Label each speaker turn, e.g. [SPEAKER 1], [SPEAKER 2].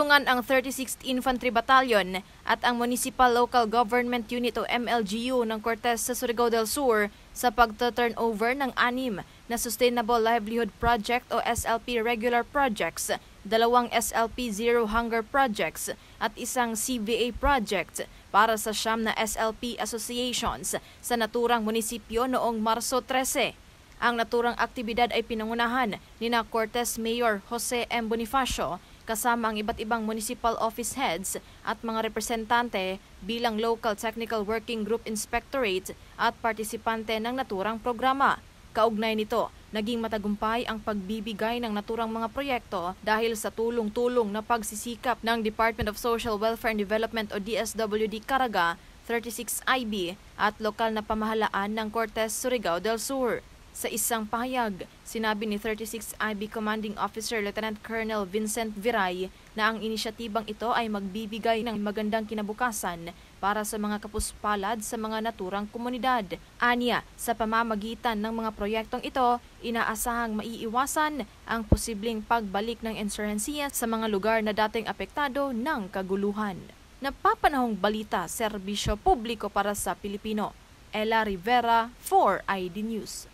[SPEAKER 1] Nagtulungan ang 36th Infantry Battalion at ang Municipal Local Government Unit o MLGU ng Cortes sa Surigao del Sur sa pagta-turnover ng 6 na Sustainable Livelihood Project o SLP regular projects, 2 SLP Zero Hunger projects at isang CVA project para sa 9 na SLP associations sa naturang munisipyo noong Marso 13. Ang naturang aktibidad ay pinangunahan ni Cortes Mayor Jose M. Bonifacio kasama ang iba't ibang municipal office heads at mga representante bilang Local Technical Working Group Inspectorate at partisipante ng naturang programa. Kaugnay nito, naging matagumpay ang pagbibigay ng naturang mga proyekto dahil sa tulong-tulong na pagsisikap ng Department of Social Welfare and Development o DSWD Caraga, 36IB at lokal na pamahalaan ng Cortes, Surigao del Sur. Sa isang pahayag, sinabi ni 36IB Commanding Officer Lieutenant Colonel Vincent Viray na ang inisyatibang ito ay magbibigay ng magandang kinabukasan para sa mga kapuspalad sa mga naturang komunidad. Anya, sa pamamagitan ng mga proyektong ito, inaasahang maiiwasan ang posibleng pagbalik ng insurhensiya sa mga lugar na dating apektado ng kaguluhan. Napapanahong balita, serbisyo publiko para sa Pilipino. Ella Rivera, 4ID News.